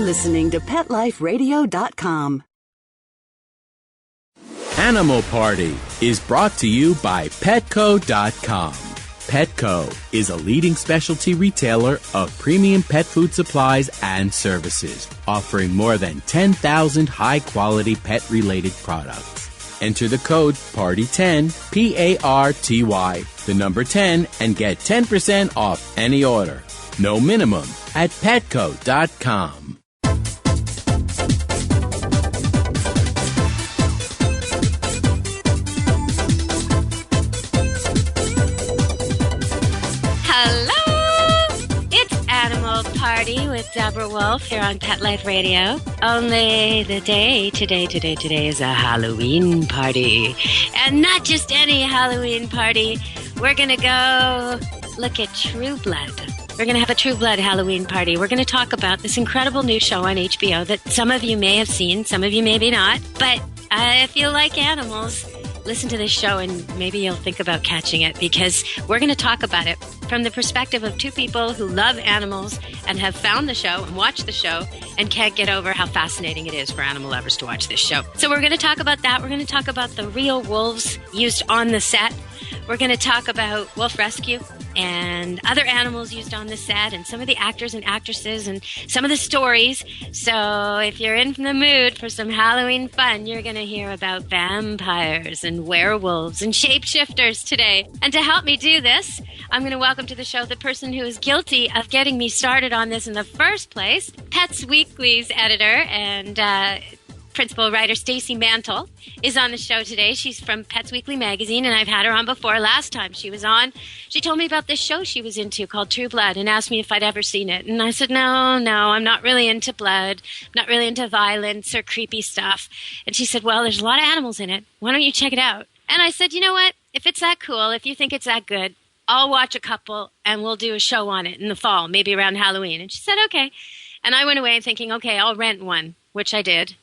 listening to PetLifeRadio.com. Animal Party is brought to you by Petco.com. Petco is a leading specialty retailer of premium pet food supplies and services, offering more than 10,000 high-quality pet-related products. Enter the code PARTY10, P-A-R-T-Y, the number 10, and get 10% off any order. No minimum at Petco.com. Hello! It's Animal Party with Deborah Wolf here on Pet Life Radio. Only today is a Halloween party. And not just any Halloween party. We're going to go look at True Blood. We're going to have a True Blood Halloween party. We're going to talk about this incredible new show on HBO that some of you may have seen, some of you maybe not. But if you like animals, listen to this show and maybe you'll think about catching it, because we're going to talk about it from the perspective of two people who love animals and have found the show and watched the show and can't get over how fascinating it is for animal lovers to watch this show. So we're going to talk about that. We're going to talk about the real wolves used on the set. We're going to talk about wolf rescue and other animals used on the set and some of the actors and actresses and some of the stories. So if you're in the mood for some Halloween fun, you're going to hear about vampires and werewolves and shapeshifters today. And to help me do this, I'm going to welcome to the show the person who is guilty of getting me started on this in the first place, Pets Weekly's editor and principal writer Stacey Mantle is on the show today. She's from Pets Weekly magazine, and I've had her on before. Last time she was on, she told me about this show she was into called True Blood and asked me if I'd ever seen it. And I said, no, I'm not really into blood. I'm not really into violence or creepy stuff. And she said, well, there's a lot of animals in it. Why don't you check it out? And I said, you know what? If it's that cool, if you think it's that good, I'll watch a couple and we'll do a show on it in the fall, maybe around Halloween. And she said, okay. And I went away thinking, okay, I'll rent one, which I did.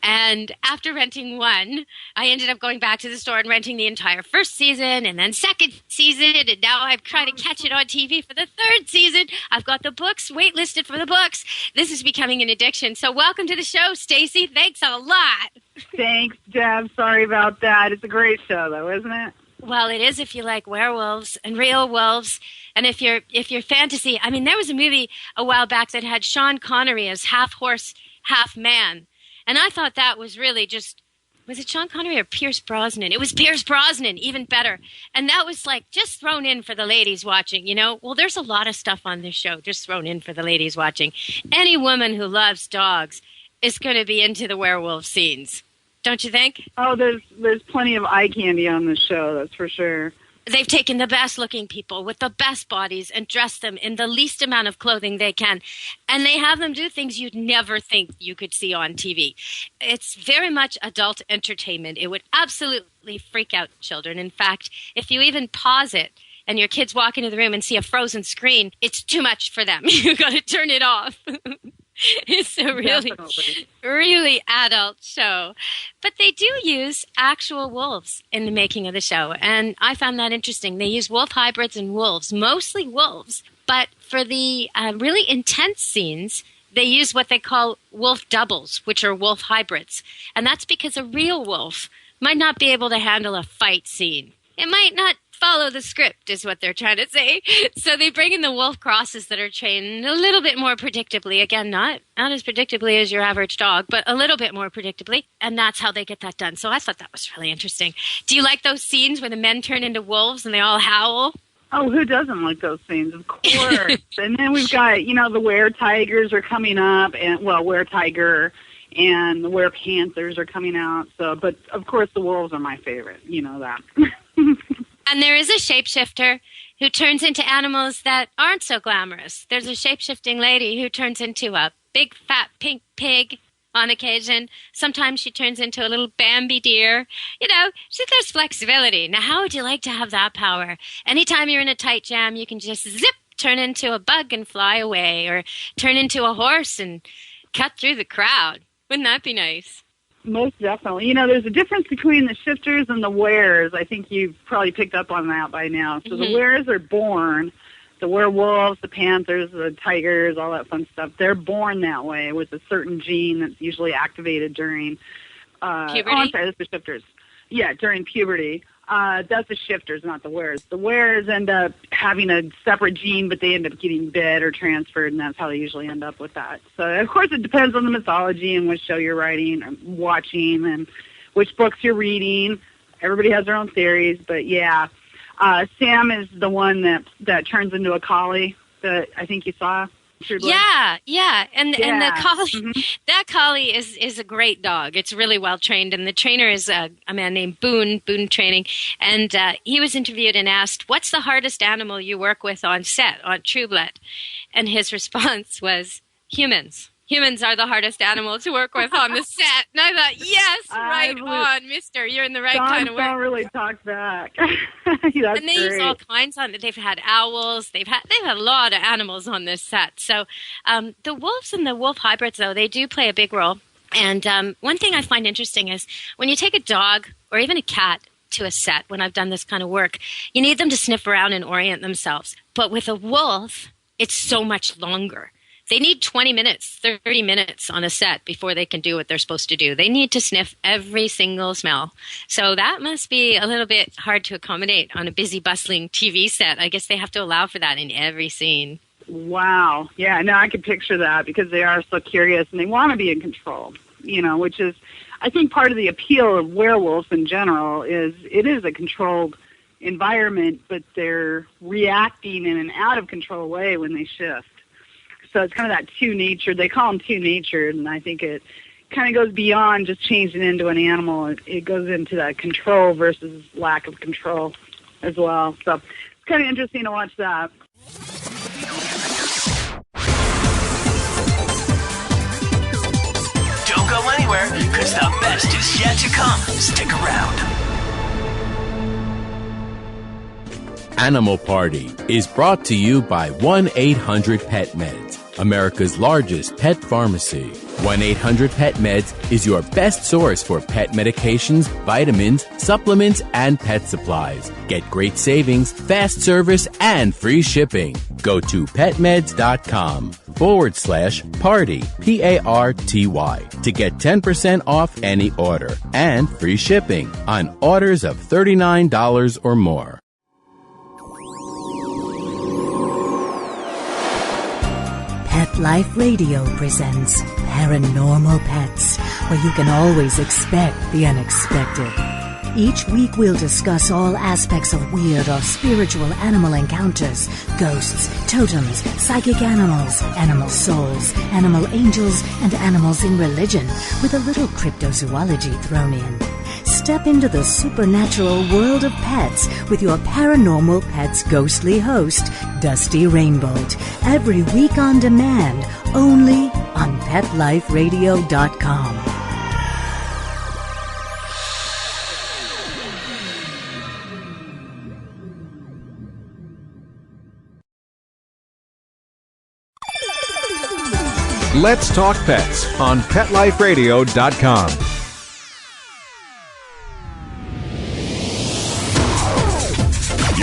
And after renting one, I ended up going back to the store and renting the entire first season and then second season. And now I'm trying to catch it on TV for the third season. I've got the books waitlisted for the books. This is becoming an addiction. So welcome to the show, Stacey. Thanks a lot. Thanks, Deb. Sorry about that. It's a great show, though, isn't it? Well, it is if you like werewolves and real wolves. And if you're fantasy, I mean, there was a movie a while back that had Sean Connery as half horse, half man. And I thought that was really just, was it Sean Connery or Pierce Brosnan? It was Pierce Brosnan, even better. And that was like just thrown in for the ladies watching, you know? Well, there's a lot of stuff on this show just thrown in for the ladies watching. Any woman who loves dogs is going to be into the werewolf scenes. Don't you think? Oh, there's plenty of eye candy on this show, that's for sure. They've taken the best-looking people with the best bodies and dressed them in the least amount of clothing they can. And they have them do things you'd never think you could see on TV. It's very much adult entertainment. It would absolutely freak out children. In fact, if you even pause it and your kids walk into the room and see a frozen screen, it's too much for them. You've got to turn it off. It's a really adult show. But they do use actual wolves in the making of the show. And I found that interesting. They use wolf hybrids and wolves, mostly wolves. But for the really intense scenes, they use what they call wolf doubles, which are wolf hybrids. And that's because a real wolf might not be able to handle a fight scene. It might not follow the script is what they're trying to say. So they bring in the wolf crosses that are trained a little bit more predictably. Again, not as predictably as your average dog, but a little bit more predictably. And that's how they get that done. So I thought that was really interesting. Do you like those scenes where the men turn into wolves and they all howl? Oh, who doesn't like those scenes? Of course. And then we've got, the were-tigers are coming up, and were-tiger, and the were-panthers are coming out. So, but of course the wolves are my favorite. You know that. And there is a shapeshifter who turns into animals that aren't so glamorous. There's a shapeshifting lady who turns into a big, fat, pink pig on occasion. Sometimes she turns into a little Bambi deer. There's flexibility. Now, how would you like to have that power? Anytime you're in a tight jam, you can just zip, turn into a bug and fly away, or turn into a horse and cut through the crowd. Wouldn't that be nice? Most definitely. There's a difference between the shifters and the wearers. I think you've probably picked up on that by now. So the wearers are born. The werewolves, the panthers, the tigers, all that fun stuff, they're born that way with a certain gene that's usually activated during... puberty? Oh, I'm sorry, that's the shifters. Yeah, during puberty. That's the shifters, not the weres. The weres end up having a separate gene, but they end up getting bit or transferred, and that's how they usually end up with that. So, of course, it depends on the mythology and which show you're writing or watching and which books you're reading. Everybody has their own theories, but yeah. Sam is the one that turns into a collie that I think you saw. Yeah, and the collie, Mm-hmm. that collie is a great dog. It's really well trained, and the trainer is a man named Boone Training, and he was interviewed and asked, "What's the hardest animal you work with on set on True Blood?" And his response was, "Humans. Humans are the hardest animal to work with on the set." And I thought, yes, right on, mister. You're in the right kind of work. Don't really talk back. That's and they use all kinds on it. They've had owls. They've had a lot of animals on this set. So the wolves and the wolf hybrids, though, they do play a big role. And one thing I find interesting is when you take a dog or even a cat to a set, when I've done this kind of work, you need them to sniff around and orient themselves. But with a wolf, it's so much longer. They need 20 minutes, 30 minutes on a set before they can do what they're supposed to do. They need to sniff every single smell. So that must be a little bit hard to accommodate on a busy, bustling TV set. I guess they have to allow for that in every scene. Wow. Yeah, no, I could picture that because they are so curious and they want to be in control, which is, I think, part of the appeal of werewolves in general is it is a controlled environment, but they're reacting in an out-of-control way when they shift. So it's kind of that two-natured. They call them two-natured, and I think it kind of goes beyond just changing into an animal. It goes into that control versus lack of control as well. So it's kind of interesting to watch that. Don't go anywhere, because the best is yet to come. Stick around. Animal Party is brought to you by 1-800-PET-MEDS, America's largest pet pharmacy. 1-800-PET-MEDS is your best source for pet medications, vitamins, supplements, and pet supplies. Get great savings, fast service, and free shipping. Go to petmeds.com/party, PARTY, to get 10% off any order and free shipping on orders of $39 or more. Pet Life Radio presents Paranormal Pets, where you can always expect the unexpected. Each week we'll discuss all aspects of weird or spiritual animal encounters, ghosts, totems, psychic animals, animal souls, animal angels, and animals in religion, with a little cryptozoology thrown in. Step into the supernatural world of pets with your Paranormal Pets ghostly host, Dusty Rainbolt, every week on demand, only on PetLifeRadio.com. Let's Talk Pets on PetLifeRadio.com.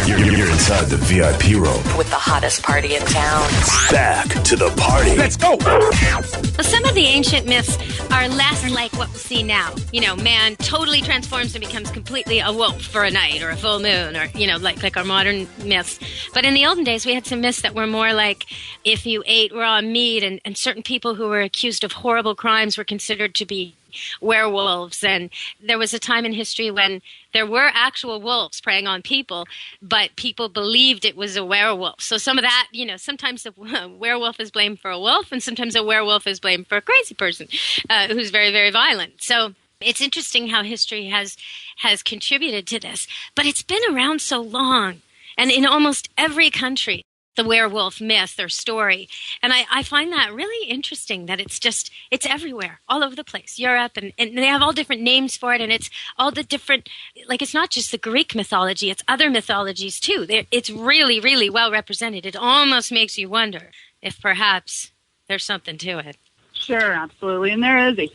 You're inside the VIP room. With the hottest party in town. Back to the party. Let's go! Well, some of the ancient myths are less like what we see now. Man totally transforms and becomes completely a wolf for a night or a full moon or, like our modern myths. But in the olden days, we had some myths that were more like if you ate raw meat and certain people who were accused of horrible crimes were considered to be werewolves. And there was a time in history when there were actual wolves preying on people, but people believed it was a werewolf. So some of that, sometimes a werewolf is blamed for a wolf, and sometimes a werewolf is blamed for a crazy person who's very, very violent. So it's interesting how history has contributed to this. But it's been around so long, and in almost every country, the werewolf myth or story. And I find that really interesting that it's everywhere, all over the place, Europe, and they have all different names for it, and it's all the different, it's not just the Greek mythology, it's other mythologies too. It's really, really well represented. It almost makes you wonder if perhaps there's something to it. Sure, absolutely. And there is a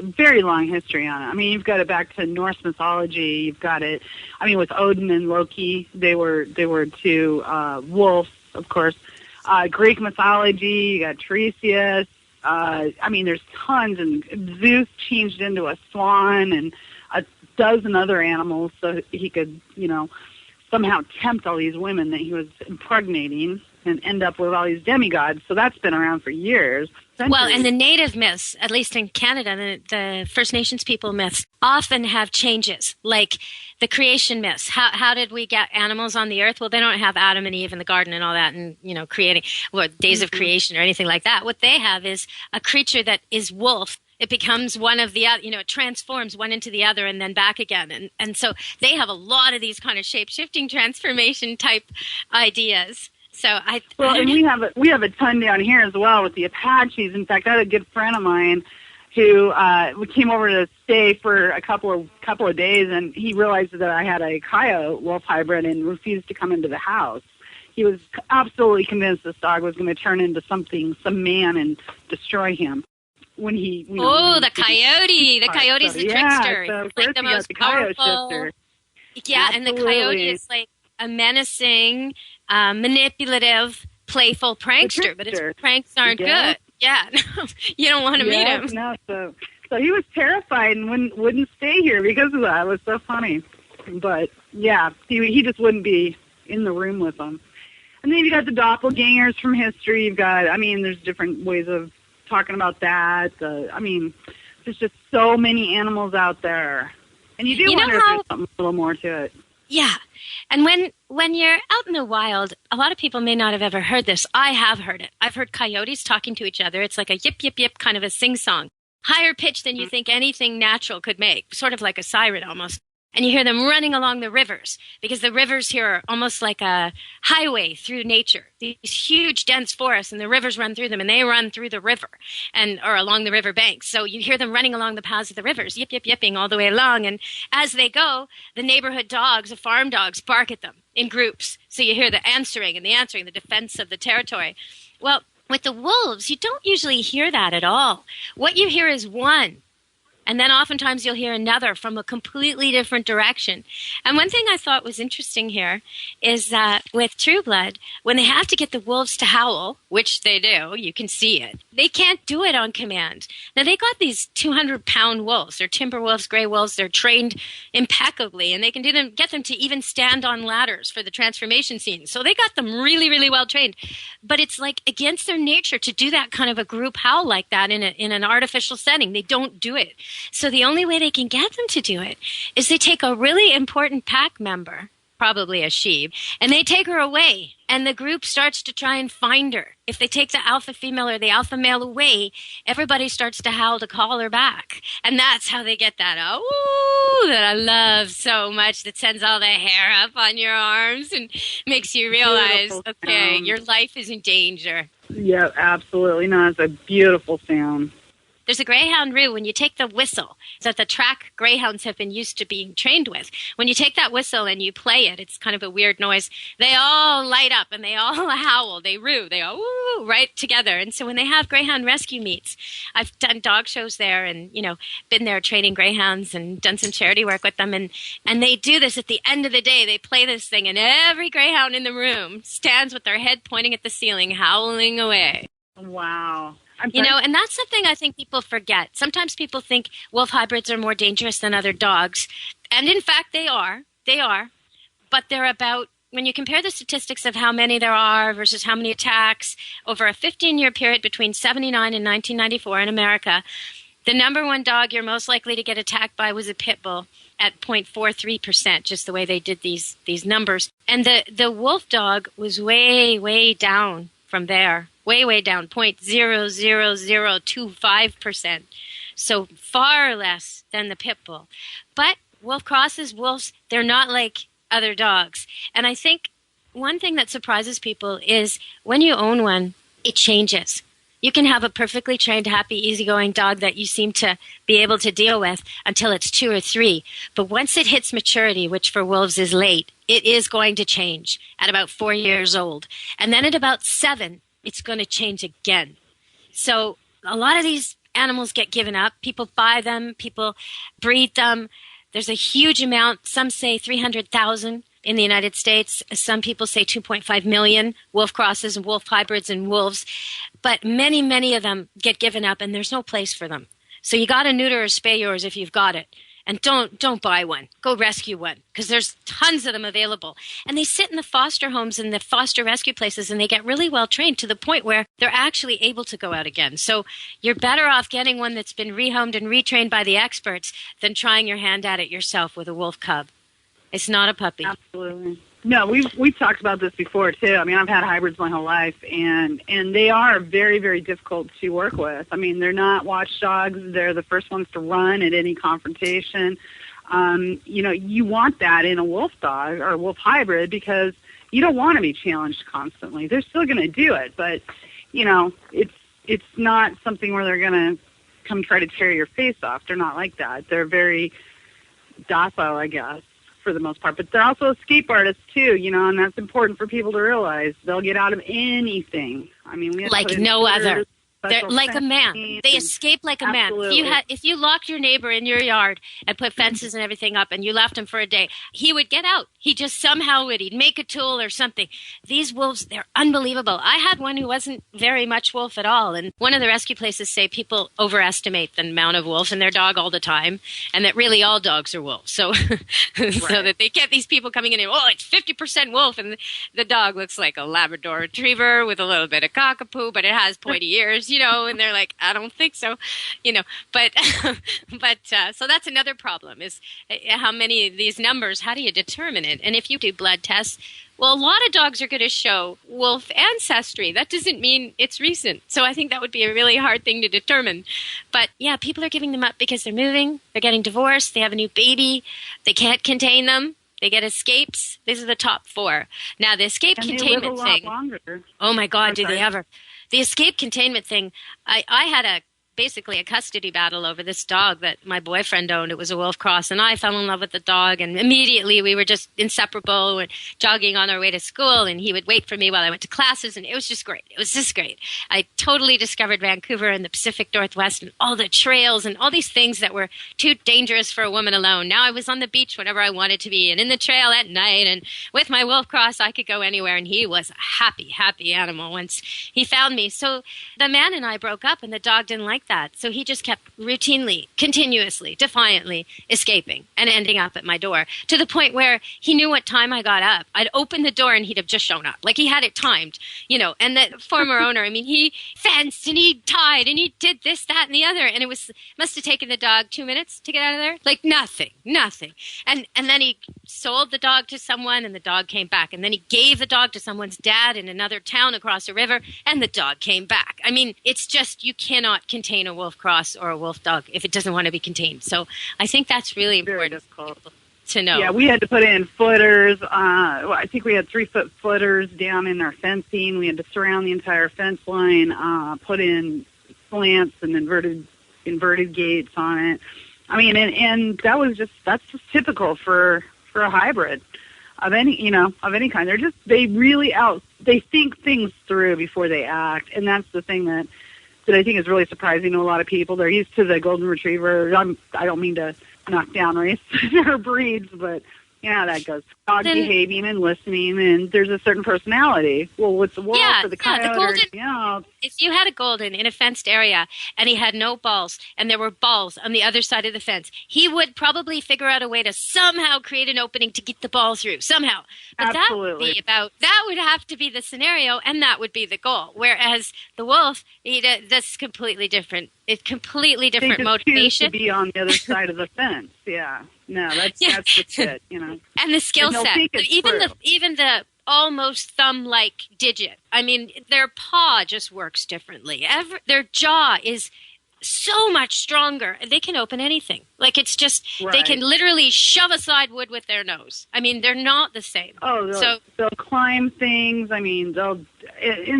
very long history on it. I mean, you've got it back to Norse mythology. You've got it, with Odin and Loki, they were two wolves of course. Greek mythology, you got Tiresias. I mean, there's tons, and Zeus changed into a swan and a dozen other animals so he could, somehow tempt all these women that he was impregnating and end up with all these demigods. So that's been around for years. Centuries. Well, and the native myths, at least in Canada, the First Nations people myths often have changes, like the creation myths. How did we get animals on the earth? Well, they don't have Adam and Eve in the garden and all that and, creating days of creation or anything like that. What they have is a creature that is wolf. It becomes one of the other, it transforms one into the other and then back again. And so they have a lot of these kind of shape-shifting transformation type ideas. So and we have a ton down here as well with the Apaches. In fact, I had a good friend of mine who came over to stay for a couple of days, and he realized that I had a coyote wolf hybrid and refused to come into the house. He was absolutely convinced this dog was going to turn into some man and destroy him. When he, the coyote! The coyote's the trickster. So it's like the most powerful. Yeah, absolutely. And the coyote is like a menacing, manipulative, playful prankster. But his pranks aren't good. Yeah, you don't want to meet him. No, so he was terrified and wouldn't stay here because of that. It was so funny. But yeah, he just wouldn't be in the room with them. And then you got the doppelgangers from history. You've got, there's different ways of talking about that. There's just so many animals out there, and you do wonder if there's something a little more to it. Yeah, and when you're out in the wild, a lot of people may not have ever heard this. I have heard it. I've heard coyotes talking to each other. It's like a yip yip yip kind of a sing song, higher pitch than you think anything natural could make, sort of like a siren almost. And you hear them running along the rivers, because the rivers here are almost like a highway through nature. These huge, dense forests, and the rivers run through them, and they run through the river or along the river banks. So you hear them running along the paths of the rivers, yip, yip, yipping all the way along. And as they go, the neighborhood dogs, the farm dogs, bark at them in groups. So you hear the answering, the defense of the territory. Well, with the wolves, you don't usually hear that at all. What you hear is one. And then oftentimes you'll hear another from a completely different direction. And one thing I thought was interesting here is that with True Blood, when they have to get the wolves to howl, which they do, you can see it, they can't do it on command. Now, they got these 200-pound wolves. They're timber wolves, gray wolves. They're trained impeccably, and they can get them to even stand on ladders for the transformation scene. So they got them really, really well trained. But it's like against their nature to do that kind of a group howl like that in an artificial setting. They don't do it. So the only way they can get them to do it is they take a really important pack member, probably a sheep, and they take her away, and the group starts to try and find her. If they take the alpha female or the alpha male away, everybody starts to howl to call her back. And that's how they get that "ooh" that I love so much, that sends all the hair up on your arms and makes you realize, okay, your life is in danger. Yeah, absolutely. No, it's a beautiful sound. There's a greyhound roo when you take the whistle that the track greyhounds have been used to being trained with. When you take that whistle and you play it, it's kind of a weird noise. They all light up and they all howl. They roo. They all woo right together. And so when they have greyhound rescue meets, I've done dog shows there and, been there training greyhounds and done some charity work with them. And they do this at the end of the day. They play this thing and every greyhound in the room stands with their head pointing at the ceiling, howling away. Wow. And that's something I think people forget. Sometimes people think wolf hybrids are more dangerous than other dogs. And in fact, they are. They are. But they're about, when you compare the statistics of how many there are versus how many attacks over a 15-year period between 79 and 1994 in America, the number one dog you're most likely to get attacked by was a pit bull at 0.43%, just the way they did these numbers. And the wolf dog was way, way down from there. Way down, 0.00025%. So far less than the pit bull. But wolf crosses, wolves, they're not like other dogs. And I think one thing that surprises people is when you own one, it changes. You can have a perfectly trained, happy, easygoing dog that you seem to be able to deal with until it's 2 or 3. But once it hits maturity, which for wolves is late, it is going to change at about 4 years old. And then at about 7, it's going to change again. So a lot of these animals get given up. People buy them. People breed them. There's a huge amount. Some say 300,000 in the United States. Some people say 2.5 million wolf crosses and wolf hybrids and wolves, but many, many of them get given up and there's no place for them. So you got to neuter or spay yours if you've got it. And don't buy one. Go rescue one because there's tons of them available. And they sit in the foster homes and the foster rescue places and they get really well trained to the point where they're actually able to go out again. So you're better off getting one that's been rehomed and retrained by the experts than trying your hand at it yourself with a wolf cub. It's not a puppy. Absolutely. No, we've talked about this before too. I mean, I've had hybrids my whole life, and they are very, very difficult to work with. I mean, they're not watchdogs. They're the first ones to run at any confrontation. You want that in a wolf dog or a wolf hybrid because you don't want to be challenged constantly. They're still going to do it, but it's not something where they're going to come try to tear your face off. They're not like that. They're very docile, I guess, for the most part, but they're also escape artists too, and that's important for people to realize. They'll get out of anything. I mean, we have like no other. They're like a man. They escape like a Absolutely. man. If you locked your neighbor in your yard and put fences and everything up and you left him for a day, he would get out. He just somehow would. He'd make a tool or something. These wolves, they're unbelievable. I had one who wasn't very much wolf at all. And one of the rescue places say people overestimate the amount of wolf in their dog all the time and that really all dogs are wolves. So, so that they get these people coming in and, it's 50% wolf. And the dog looks like a Labrador Retriever with a little bit of cockapoo, but it has pointy ears. And they're like, I don't think so, but so that's another problem is how many of these numbers, how do you determine it? And if you do blood tests, well, a lot of dogs are going to show wolf ancestry. That doesn't mean it's recent. So I think that would be a really hard thing to determine. But yeah, people are giving them up because they're moving, they're getting divorced, they have a new baby, they can't contain them. They get escapes. These are the top 4. Now, the escape containment they live a thing. Lot longer. Oh, my God, do they ever. The escape containment thing, I had basically a custody battle over this dog that my boyfriend owned. It was a wolf cross, and I fell in love with the dog, and immediately we were just inseparable and jogging on our way to school, and he would wait for me while I went to classes, and it was just great. It was just great. I totally discovered Vancouver and the Pacific Northwest and all the trails and all these things that were too dangerous for a woman alone. Now I was on the beach whenever I wanted to be and in the trail at night, and with my wolf cross I could go anywhere, and he was a happy, happy animal once he found me. So the man and I broke up, and the dog didn't like that. So he just kept routinely, continuously, defiantly escaping and ending up at my door to the point where he knew what time I got up. I'd open the door and he'd have just shown up. Like he had it timed, and the former owner, I mean, he fenced and he tied and he did this, that, and the other. And it must have taken the dog 2 minutes to get out of there. Like nothing. And then he sold the dog to someone and the dog came back. And then he gave the dog to someone's dad in another town across a river and the dog came back. I mean, it's just, you cannot contain a wolf cross or a wolf dog if it doesn't want to be contained. So I think that's really important to know. Yeah, we had to put in footers. I think we had 3-foot footers down in our fencing. We had to surround the entire fence line, put in slants and inverted gates on it. I mean, and that's just typical for a hybrid of any kind. They think things through before they act, and that's the thing that I think is really surprising to a lot of people. They're used to the golden retriever. I don't mean to knock down race or breeds, but that goes. Dog behaving and listening, and there's a certain personality. Well, what's the wolf or the coyote? The golden, if you had a golden in a fenced area and he had no balls and there were balls on the other side of the fence, he would probably figure out a way to somehow create an opening to get the ball through, somehow. But Absolutely. that would have to be the scenario, and that would be the goal. Whereas the wolf, that's completely different. It's completely different motivation. To be on the other side of the fence, yeah. No, that's just it, And the skill set, even the almost thumb-like digit. I mean, their paw just works differently. Their jaw is so much stronger. They can open anything. Like it's just They can literally shove aside wood with their nose. I mean, they're not the same. Oh, they'll climb things. I mean, and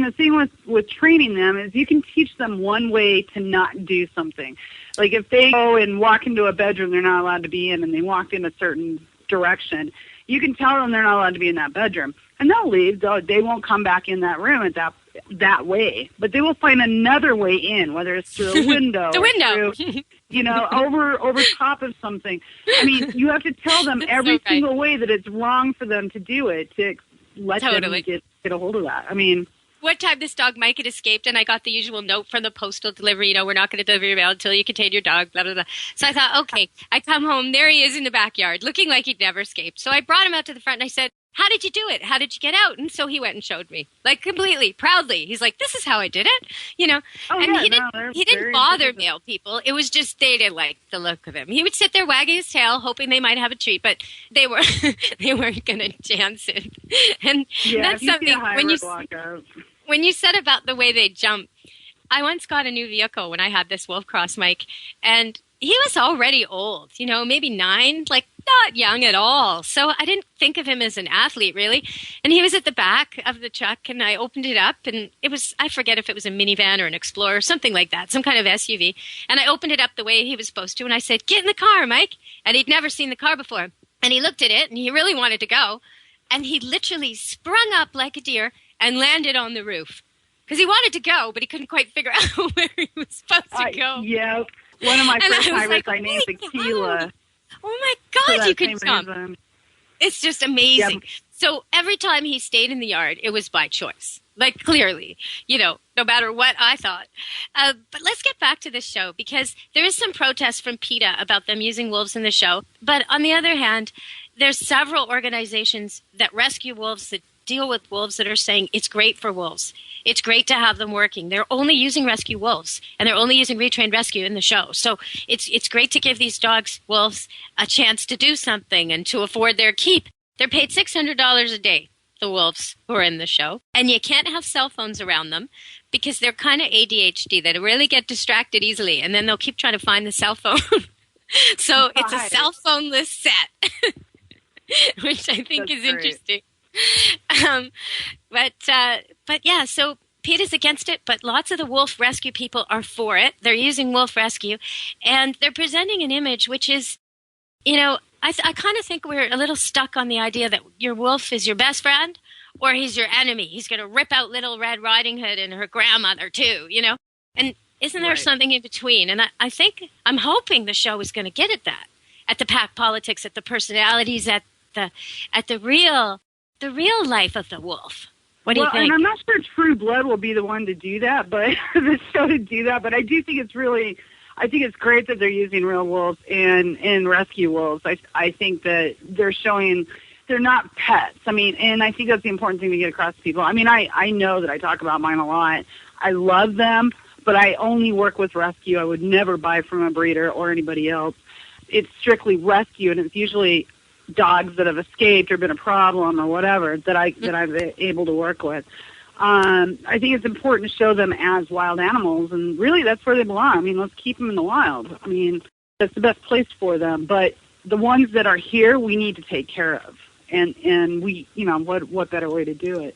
the thing with training them is you can teach them one way to not do something. Like if they go and walk into a bedroom they're not allowed to be in, and they walk in a certain direction, you can tell them they're not allowed to be in that bedroom, and they'll leave. They won't come back in that room that way, but they will find another way in, whether it's through a window, the window, through, over top of something. I mean, you have to tell them every single way that it's wrong for them to do it to let them get a hold of that. I mean, one time this dog Mike had escaped, and I got the usual note from the postal delivery, we're not going to deliver your mail until you contain your dog, blah, blah, blah. So I thought, okay, I come home, there he is in the backyard, looking like he'd never escaped. So I brought him out to the front, and I said, how did you do it? How did you get out? And so he went and showed me, like completely, proudly. He's like, this is how I did it, Oh, and yeah, he didn't bother mail people. It was just they didn't like the look of him. He would sit there wagging his tail, hoping they might have a treat, but they weren't going to chance it. And that's something when you said about the way they jump. I once got a new vehicle when I had this Wolf Cross Mike, and he was already old, maybe 9, like not young at all. So I didn't think of him as an athlete, really. And he was at the back of the truck, and I opened it up, and it was, I forget if it was a minivan or an Explorer, something like that, some kind of SUV. And I opened it up the way he was supposed to, and I said, get in the car, Mike. And he'd never seen the car before. And he looked at it, and he really wanted to go. And he literally sprung up like a deer and landed on the roof. Because he wanted to go, but he couldn't quite figure out where he was supposed to go. Yeah. One of my first hybrids I named Tequila. Oh my God, you could jump. It's just amazing. Yeah. So every time he stayed in the yard, it was by choice. Like, clearly, no matter what I thought. But let's get back to this show, because there is some protest from PETA about them using wolves in the show. But on the other hand, there's several organizations that rescue wolves, that deal with wolves, that are saying it's great for wolves. It's great to have them working. They're only using rescue wolves, and they're only using retrained rescue in the show. So it's great to give these wolves, a chance to do something and to afford their keep. They're paid $600 a day, the wolves who are in the show. And you can't have cell phones around them because they're kind of ADHD. They really get distracted easily, and then they'll keep trying to find the cell phone. So it's a cell phone-less set, which I think is interesting. But yeah, so PETA's against it, but lots of the wolf rescue people are for it. They're using wolf rescue, and they're presenting an image which is, I kind of think we're a little stuck on the idea that your wolf is your best friend or he's your enemy. He's going to rip out Little Red Riding Hood and her grandmother too, And isn't there something in between? And I'm hoping the show is going to get at that, at the pack politics, at the personalities, at the real life of the wolf. What do you think? And I'm not sure True Blood will be the one to do that, but the show to do that. But I do think it's great that they're using real wolves and rescue wolves. I think that they're showing they're not pets. I mean, and I think that's the important thing to get across to people. I mean, I know that I talk about mine a lot. I love them, but I only work with rescue. I would never buy from a breeder or anybody else. It's strictly rescue, and it's usually dogs that have escaped or been a problem or whatever that I'm able to work with. I think it's important to show them as wild animals, and really that's where they belong. I mean, let's keep them in the wild. I mean, that's the best place for them. But the ones that are here, we need to take care of, and we, what better way to do it?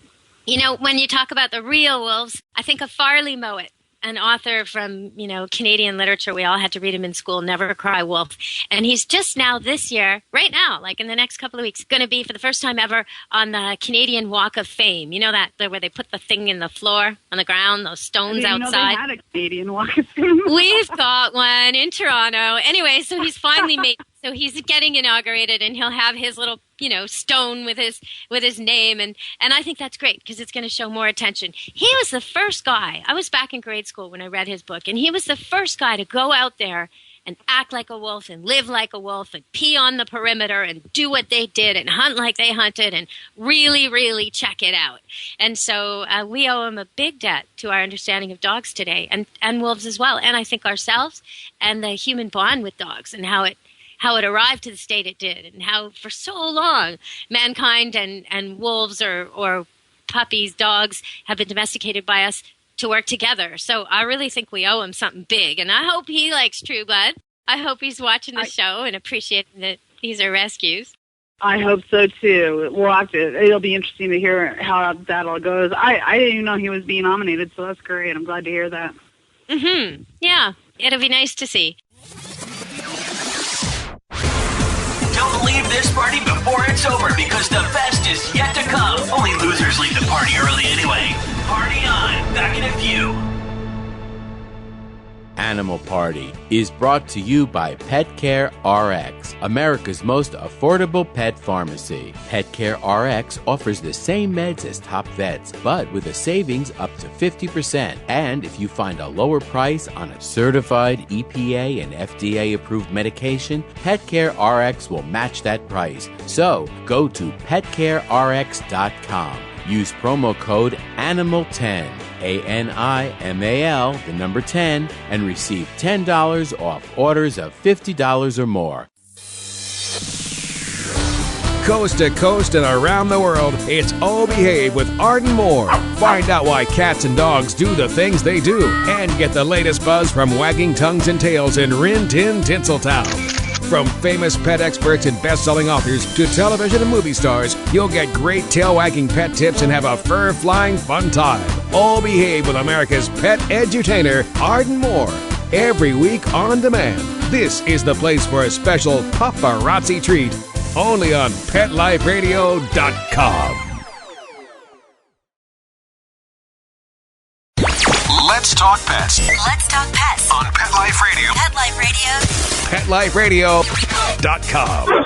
When you talk about the real wolves, I think of Farley Mowatt, an author from, Canadian literature. We all had to read him in school, Never Cry Wolf. And he's just now this year, right now, like in the next couple of weeks, going to be for the first time ever on the Canadian Walk of Fame. That where they put the thing in the floor, on the ground, those stones outside. They had a Canadian Walk of Fame. We've got one in Toronto. Anyway, so he's finally so he's getting inaugurated, and he'll have his little, stone with his name, and I think that's great because it's going to show more attention. He was the first guy. I was back in grade school when I read his book, and he was the first guy to go out there and act like a wolf and live like a wolf and pee on the perimeter and do what they did and hunt like they hunted and really, really check it out. And so we owe him a big debt to our understanding of dogs today, and wolves as well, and I think ourselves and the human bond with dogs and how it arrived to the state it did, and how for so long mankind and wolves or puppies, dogs, have been domesticated by us to work together. So I really think we owe him something big, and I hope he likes True Blood. I hope he's watching the show and appreciating that these are rescues. I hope so too. It'll be interesting to hear how that all goes. I didn't even know he was being nominated, so that's great. I'm glad to hear that. Mm-hmm. Yeah, it'll be nice to see. Don't leave this party before it's over, because the best is yet to come. Only losers leave the party early anyway. Party on! Animal Party is brought to you by Pet Care RX, America's most affordable pet pharmacy. Pet Care RX offers the same meds as top vets, but with a savings up to 50%. And if you find a lower price on a certified EPA and FDA approved medication, Pet Care RX will match that price. So go to petcarerx.com. Use promo code ANIMAL10, ANIMAL, the number 10, and receive $10 off orders of $50 or more. Coast to coast and around the world, it's Oh Behave with Arden Moore. Find out why cats and dogs do the things they do and get the latest buzz from wagging tongues and tails in Rin Tin Tinseltown. From famous pet experts and best-selling authors to television and movie stars, you'll get great tail-wagging pet tips and have a fur-flying fun time. All Behave with America's pet edutainer, Arden Moore. Every week on demand. This is the place for a special paparazzi treat. Only on PetLifeRadio.com. Let's talk pets Let's talk pets on Pet Life Radio. Pet Life Radio. PetLifeRadio.com.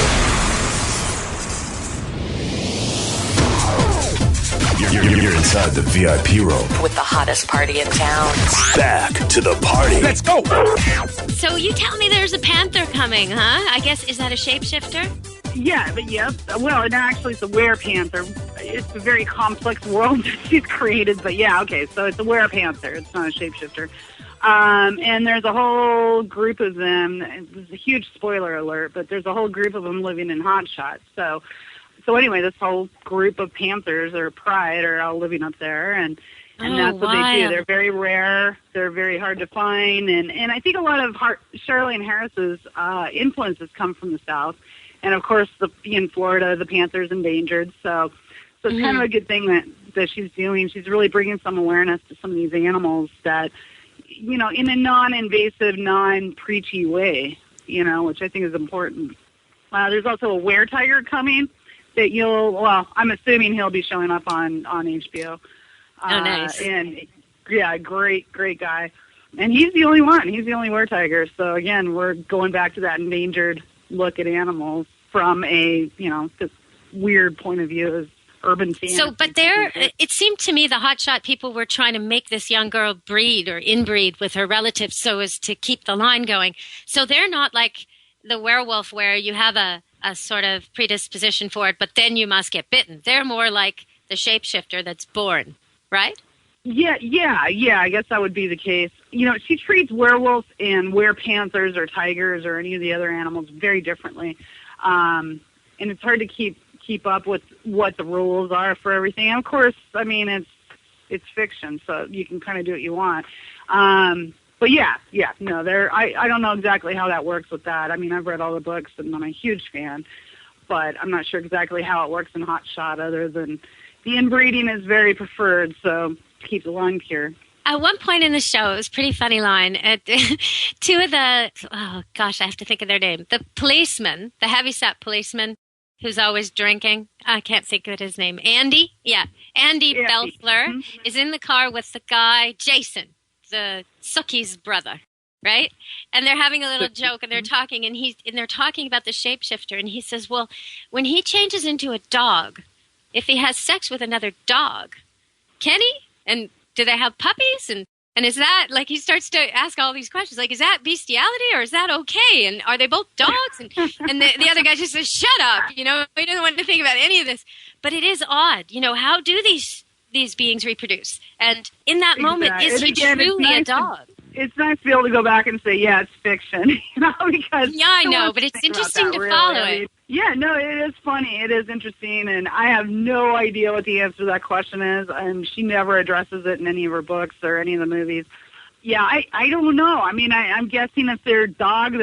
You're inside the VIP room. with the hottest party in town. Back to the party. Let's go! So you tell me there's a panther coming, huh? I guess, is that a shapeshifter? Yeah, but yes. Well, and actually, it's a werepanther. It's a very complex world that she's created, but yeah, okay. So it's a werepanther. It's not a shapeshifter. And there's a whole group of them. It's a huge spoiler alert, but there's a whole group of them living in Hotshot. So anyway, this whole group of panthers or pride are all living up there, and that's what they do. They're very rare. They're very hard to find, and I think a lot of Charlene Harris's influences come from the South. And, of course, in Florida, the panther's endangered. So it's kind of a good thing that she's doing. She's really bringing some awareness to some of these animals that, in a non-invasive, non-preachy way, which I think is important. There's also a were-tiger coming that I'm assuming he'll be showing up on HBO. Oh, nice. And, yeah, great guy. And he's the only one. He's the only were-tiger. So, again, we're going back to that endangered look at animals from a, this weird point of view as urban fantasy. So, but it seemed to me the hotshot people were trying to make this young girl breed or inbreed with her relatives so as to keep the line going. So they're not like the werewolf where you have a sort of predisposition for it, but then you must get bitten. They're more like the shapeshifter that's born, right? Yeah, I guess that would be the case. She treats werewolves and werepanthers or tigers or any of the other animals very differently. And it's hard to keep up with what the rules are for everything. And of course, I mean, it's fiction, so you can kind of do what you want. But I don't know exactly how that works with that. I mean, I've read all the books and I'm a huge fan, but I'm not sure exactly how it works in Hotshot other than the inbreeding is very preferred, so keep the line pure. At one point in the show, it was a pretty funny line. Two of I have to think of their name. The policeman, the heavyset policeman who's always drinking. I can't think of his name. Andy? Yeah. Andy Belfler is in the car with the guy, Jason, the Sookie's brother, right? And they're having a little joke and they're talking and they're talking about the shapeshifter and he says, well, when he changes into a dog, if he has sex with another dog, can he? And do they have puppies? And is that, like, he starts to ask all these questions, like, is that bestiality or is that okay? And are they both dogs? And the other guy just says, shut up, he doesn't want to think about any of this. But it is odd, how do these beings reproduce? And in that moment, is he truly a dog? It's nice to be able to go back and say, yeah, it's fiction, because... Yeah, I know, but it's interesting to follow it. Yeah, no, it is funny. It is interesting, and I have no idea what the answer to that question is, and she never addresses it in any of her books or any of the movies. Yeah, I don't know. I mean, I'm guessing if they're dog,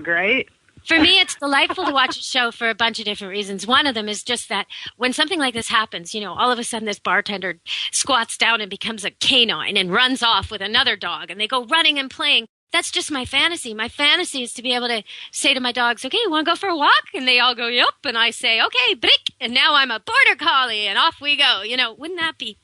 right? For me, it's delightful to watch a show for a bunch of different reasons. One of them is just that when something like this happens, all of a sudden this bartender squats down and becomes a canine and runs off with another dog, and they go running and playing. That's just my fantasy. My fantasy is to be able to say to my dogs, okay, you want to go for a walk? And they all go, yup. And I say, okay, brick. And now I'm a border collie, and off we go. Wouldn't that be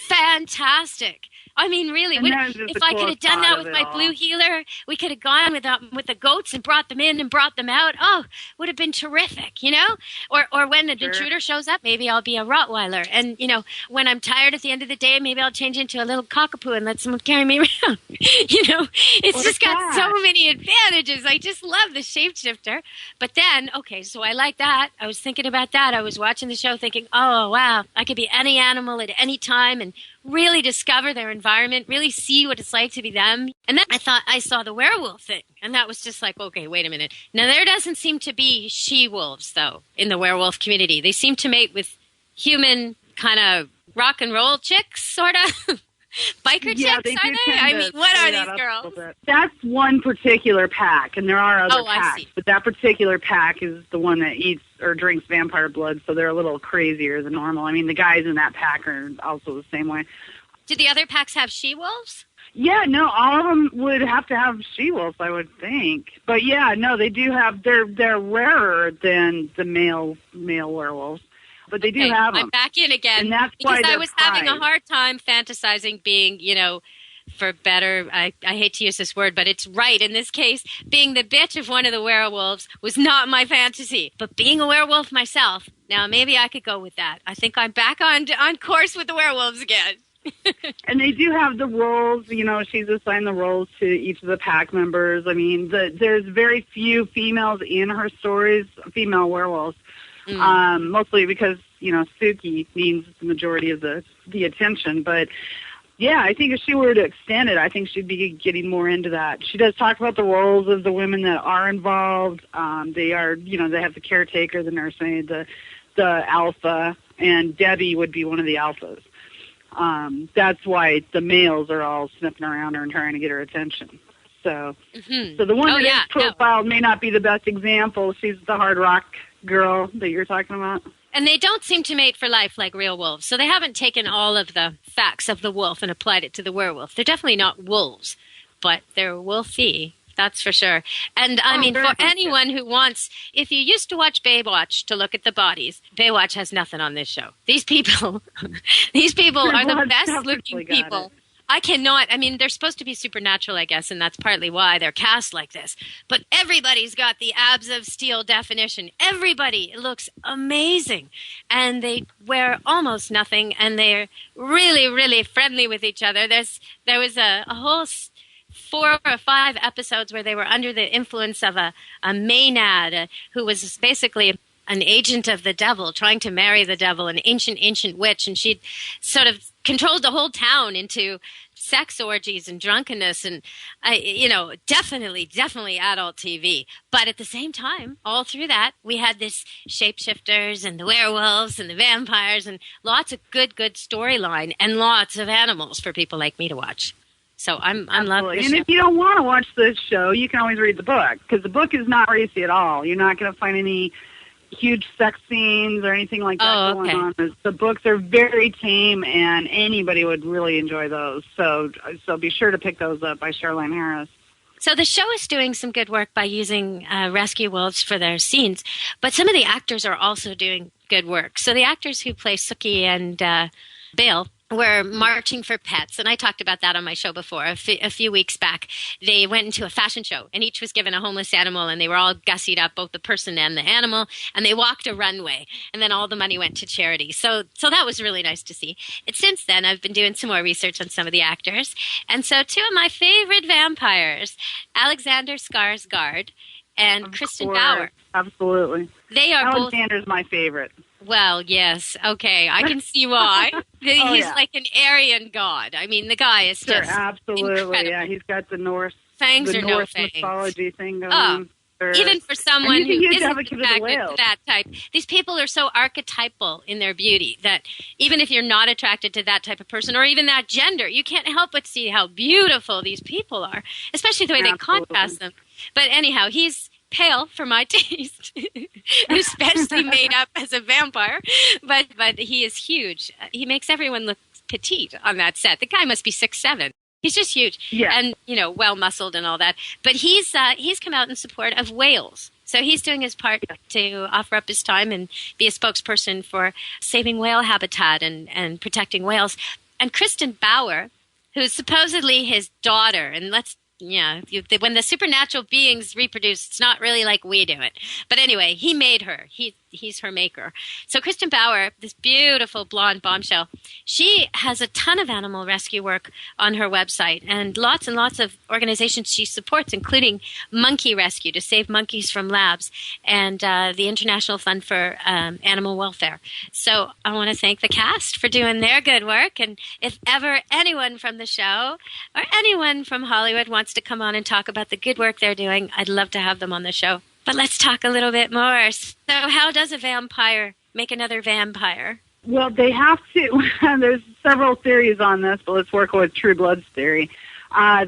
fantastic. I mean, really, if I could have done that with my blue healer, we could have gone with the goats and brought them in and brought them out. Oh, would have been terrific, you know? Or when the intruder shows up, maybe I'll be a Rottweiler. And, you know, when I'm tired at the end of the day, maybe I'll change into a little cockapoo and let someone carry me around. You know, it's just got so many advantages. I just love the shapeshifter. But then, okay, so I like that. I was thinking about that. I was watching the show thinking, oh, wow, I could be any animal at any time and really discover their environment, really see what it's like to be them. And then I thought I saw the werewolf thing. And that was just like, okay, wait a minute. Now, there doesn't seem to be she-wolves, though, in the werewolf community. They seem to mate with human kind of rock and roll chicks, sort of. Biker chicks, are they? I mean, what are these girls? That's one particular pack, and there are other packs. I see. But that particular pack is the one that eats or drinks vampire blood, so they're a little crazier than normal. I mean, the guys in that pack are also the same way. Do the other packs have she-wolves? Yeah, no, all of them would have to have she-wolves, I would think. But yeah, no, they do have. They're rarer than the male werewolves. But they do have them. I'm back in again. And that's because why I was having a hard time fantasizing being, you know, for better, I hate to use this word, but it's right. In this case, being the bitch of one of the werewolves was not my fantasy. But being a werewolf myself, now maybe I could go with that. I think I'm back on course with the werewolves again. And they do have the roles, you know, she's assigned the roles to each of the pack members. I mean, there's very few females in her stories, female werewolves. Mostly because, you know, Suki needs the majority of the attention. But, yeah, I think if she were to extend it, I think she'd be getting more into that. She does talk about the roles of the women that are involved. They are, you know, they have the caretaker, the nursemaid, the alpha, and Debbie would be one of the alphas. That's why the males are all sniffing around her and trying to get her attention. So the one that is profiled may not be the best example. She's the hard rock girl that you're talking about. And they don't seem to mate for life like real wolves. So they haven't taken all of the facts of the wolf and applied it to the werewolf. They're definitely not wolves, but they're wolfy. That's for sure. And I mean, for anyone who wants, if you used to watch Baywatch to look at the bodies, Baywatch has nothing on this show. These people are the best looking people. I mean, they're supposed to be supernatural, I guess, and that's partly why they're cast like this. But everybody's got the abs of steel definition. Everybody looks amazing. And they wear almost nothing, and they're really, really friendly with each other. There was a whole 4 or 5 episodes where they were under the influence of a Maenad who was basically an agent of the devil, trying to marry the devil, an ancient witch, and she'd sort of controlled the whole town into sex orgies and drunkenness and, definitely adult TV. But at the same time, all through that, we had this shapeshifters and the werewolves and the vampires and lots of good storyline and lots of animals for people like me to watch. So I'm loving it. And if you don't want to watch this show, you can always read the book, because the book is not racy at all. You're not going to find any huge sex scenes or anything like that going on. The books are very tame, and anybody would really enjoy those. So be sure to pick those up by Charlaine Harris. So the show is doing some good work by using rescue wolves for their scenes, but some of the actors are also doing good work. So the actors who play Sookie and Bill were marching for pets, and I talked about that on my show before. A few weeks back, they went into a fashion show, and each was given a homeless animal, and they were all gussied up, both the person and the animal, and they walked a runway, and then all the money went to charity. So that was really nice to see. And since then, I've been doing some more research on some of the actors, and so 2 of my favorite vampires, Alexander Skarsgård and Kristen Bauer. Absolutely. They are Alexander's my favorite. Well, yes. Okay. I can see why. He's like an Aryan god. I mean, the guy is just absolutely incredible. Yeah, he's got the Norse Norse mythology thing going on. Even for someone who isn't attracted to that type, these people are so archetypal in their beauty that even if you're not attracted to that type of person or even that gender, you can't help but see how beautiful these people are, especially the way they contrast them. But anyhow, he's pale for my taste, especially made up as a vampire, but he is huge. He makes everyone look petite on that set. The guy must be 6'7". He's just huge, and well muscled and all that. But he's come out in support of whales, so he's doing his part to offer up his time and be a spokesperson for saving whale habitat and protecting whales. And Kristen Bauer, who's supposedly his daughter, and when the supernatural beings reproduce, it's not really like we do it. But anyway, he made her. He's her maker. So Kristen Bauer, this beautiful blonde bombshell, she has a ton of animal rescue work on her website and lots of organizations she supports, including Monkey Rescue to save monkeys from labs and the International Fund for Animal Welfare. So I want to thank the cast for doing their good work. And if ever anyone from the show or anyone from Hollywood wants to come on and talk about the good work they're doing, I'd love to have them on the show. But let's talk a little bit more. So how does a vampire make another vampire? Well, they have to. There's several theories on this, but let's work with True Blood's theory.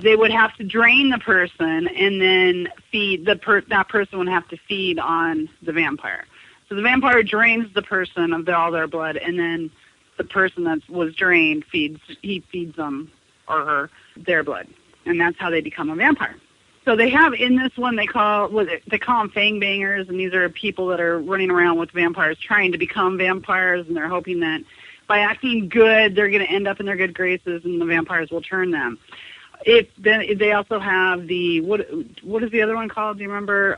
They would have to drain the person and then feed that person would have to feed on the vampire. So the vampire drains the person of all their blood, and then the person that was drained feeds them or her their blood, and that's how they become a vampire. So they have in this one they call them fang bangers, and these are people that are running around with vampires trying to become vampires, and they're hoping that by acting good they're going to end up in their good graces and the vampires will turn them. They also have the what is the other one called? Do you remember?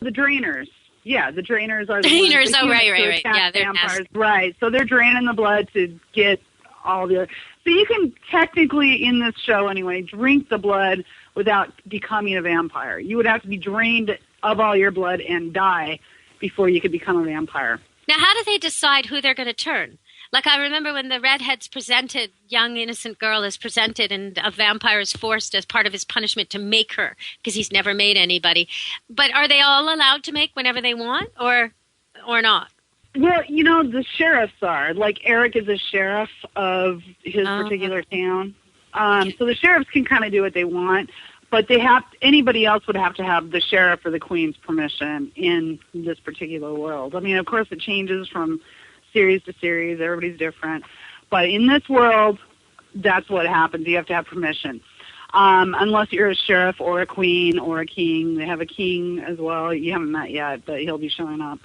The drainers. Yeah, the drainers are the drainers. Ones, right. Yeah, they're vampires. nasty. Right. So they're draining the blood to get all the. So you can technically, in this show anyway, drink the blood without becoming a vampire. You would have to be drained of all your blood and die before you could become a vampire. Now, how do they decide who they're going to turn? Like, I remember when the redhead's presented, young innocent girl is presented, and a vampire is forced as part of his punishment to make her, because he's never made anybody. But are they all allowed to make whenever they want, or not? Well, the sheriffs are. Like, Eric is a sheriff of his particular town. So the sheriffs can kind of do what they want, but anybody else would have to have the sheriff or the queen's permission in this particular world. I mean, of course, it changes from series to series. Everybody's different. But in this world, that's what happens. You have to have permission. Unless you're a sheriff or a queen or a king. They have a king as well. You haven't met yet, but he'll be showing up.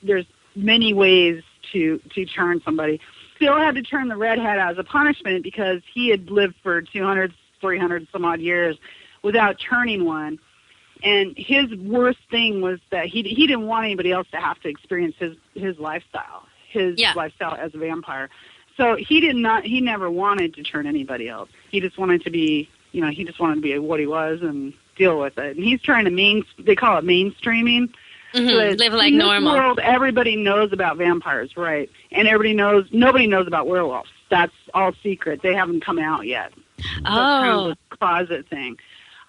There's many ways to turn somebody. Still had to turn the redhead as a punishment because he had lived for 200, 300 some odd years without turning one. And his worst thing was that he didn't want anybody else to have to experience his lifestyle, lifestyle as a vampire. So he never wanted to turn anybody else. He just wanted to be, he just wanted to be what he was and deal with it. And he's trying to they call it mainstreaming. Mm-hmm. Live like normal. In this world, everybody knows about vampires, right? And nobody knows about werewolves. That's all secret. They haven't come out yet. That's kind of a closet thing.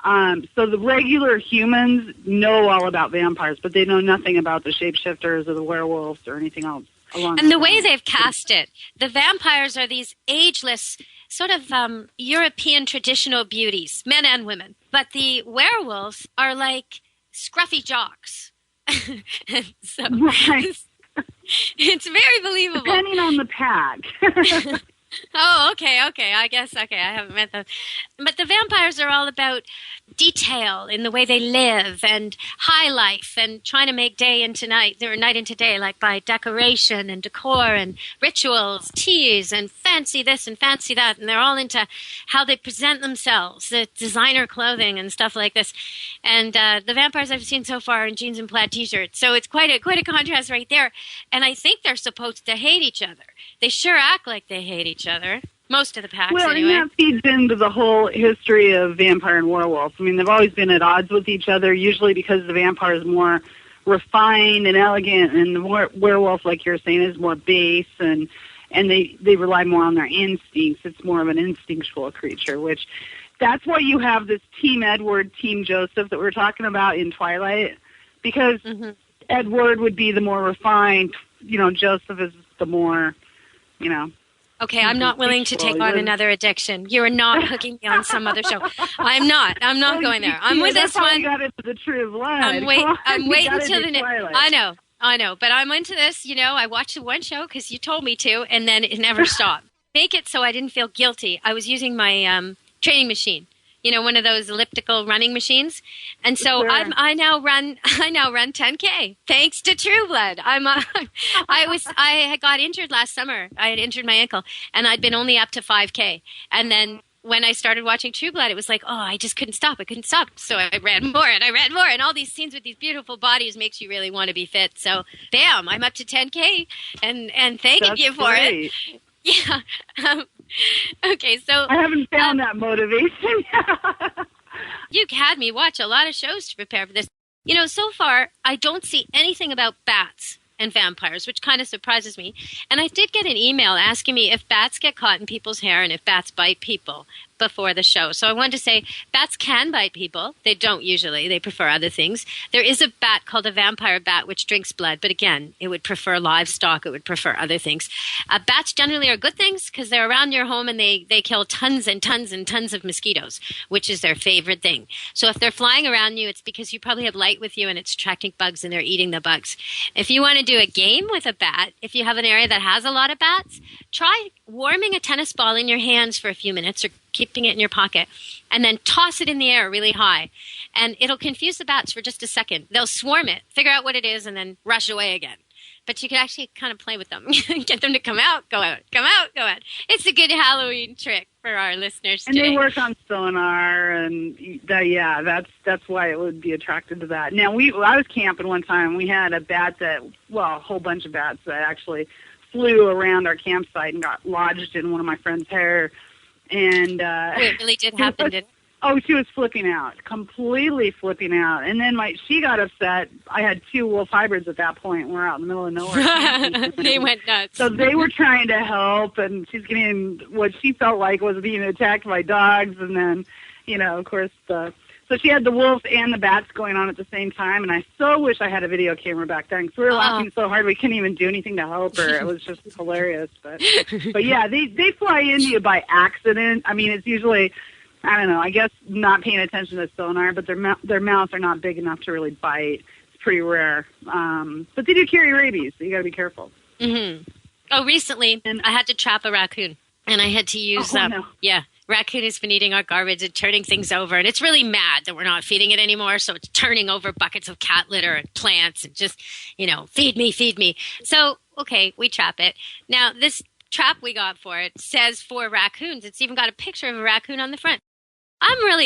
So the regular humans know all about vampires, but they know nothing about the shapeshifters or the werewolves or anything else. And the way they've cast it, the vampires are these ageless, sort of European traditional beauties, men and women. But the werewolves are like scruffy jocks. So right. It's very believable. Depending on the pack. Oh, okay. I guess, I haven't met them. But the vampires are all about detail in the way they live and high life and trying to make day into night, or night into day, like by decoration and decor and rituals, teas and fancy this and fancy that. And they're all into how they present themselves, the designer clothing and stuff like this. And the vampires I've seen so far are in jeans and plaid t-shirts. So it's quite a contrast right there. And I think they're supposed to hate each other. They sure act like they hate each other. Most of the packs, anyway. And that feeds into the whole history of vampire and werewolf. I mean, they've always been at odds with each other, usually because the vampire is more refined and elegant, and the werewolf, like you're saying, is more base, and they rely more on their instincts. It's more of an instinctual creature, which that's why you have this Team Edward, Team Joseph that we're talking about in Twilight, because Edward would be the more refined, Joseph is the more, Okay, I'm not willing to take on another addiction. You're not hooking me on some other show. I'm not going there. I'm with this one. Got into the True Blood. I'm waiting until the next. I know, but I'm into this. I watched the one show because you told me to, and then it never stopped. Make it so I didn't feel guilty. I was using my training machine one of those elliptical running machines. And so Sure. I now run 10K thanks to True Blood. I had got injured last summer. I had injured my ankle, and I'd been only up to 5K. And then when I started watching True Blood, it was like, oh, I just couldn't stop. I couldn't stop. So I ran more and I ran more. And all these scenes with these beautiful bodies makes you really want to be fit. So, bam, I'm up to 10K. And thanking That's you for great. it. Yeah. Okay, so I haven't found that motivation. you had me watch a lot of shows to prepare for this. So far, I don't see anything about bats and vampires, which kind of surprises me. And I did get an email asking me if bats get caught in people's hair and if bats bite people before the show. So I wanted to say bats can bite people. They don't usually. They prefer other things. There is a bat called a vampire bat which drinks blood, but again, it would prefer livestock. It would prefer other things. Bats generally are good things because they're around your home and they kill tons and tons and tons of mosquitoes, which is their favorite thing. So if they're flying around you, it's because you probably have light with you and it's attracting bugs and they're eating the bugs. If you want to do a game with a bat, if you have an area that has a lot of bats, try warming a tennis ball in your hands for a few minutes or keeping it in your pocket, and then toss it in the air really high. And it'll confuse the bats for just a second. They'll swarm it, figure out what it is, and then rush away again. But you can actually kind of play with them. Get them to come out, go out, come out, go out. It's a good Halloween trick for our listeners And today. they work on sonar, and that's why it would be attracted to that. Now, I was camping one time. We had a whole bunch of bats that actually flew around our campsite and got lodged in one of my friend's hair. And it really did happen, didn't it? Oh, she was flipping out, completely flipping out. And then she got upset. I had 2 wolf hybrids at that point. We're out in the middle of nowhere. They went nuts. So they were trying to help, and she's getting what she felt like was being attacked by dogs. And then, of course, so she had the wolves and the bats going on at the same time. And I so wish I had a video camera back then because we were laughing so hard we couldn't even do anything to help her. It was just hilarious. But yeah, they fly into you by accident. I mean, it's usually, I don't know, I guess not paying attention to sonar, but their mouths are not big enough to really bite. It's pretty rare. But they do carry rabies, so you got to be careful. Mm-hmm. Oh, recently I had to trap a raccoon, and I had to use raccoon has been eating our garbage and turning things over, and it's really mad that we're not feeding it anymore, so it's turning over buckets of cat litter and plants and just, feed me. So, okay, we trap it. Now, this trap we got for it says for raccoons. It's even got a picture of a raccoon on the front.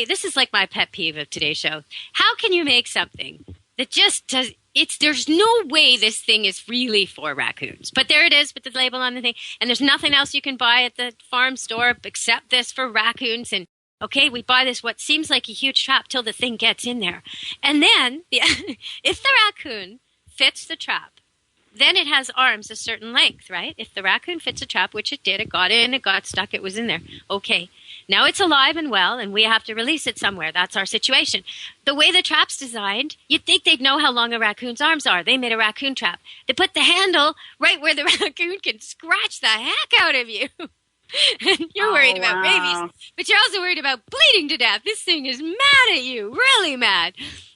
This is like my pet peeve of today's show. How can you make something that just does, there's no way this thing is really for raccoons. But there it is with the label on the thing. And there's nothing else you can buy at the farm store except this for raccoons. And okay, we buy this, what seems like a huge trap till the thing gets in there. And then if the raccoon fits the trap, then it has arms a certain length, right? If the raccoon fits a trap, which it did, it got in, it got stuck, it was in there. Okay, now it's alive and well, and we have to release it somewhere. That's our situation. The way the trap's designed, you'd think they'd know how long a raccoon's arms are. They made a raccoon trap. They put the handle right where the raccoon can scratch the heck out of you. And you're worried about rabies, but you're also worried about bleeding to death. This thing is mad at you, really mad.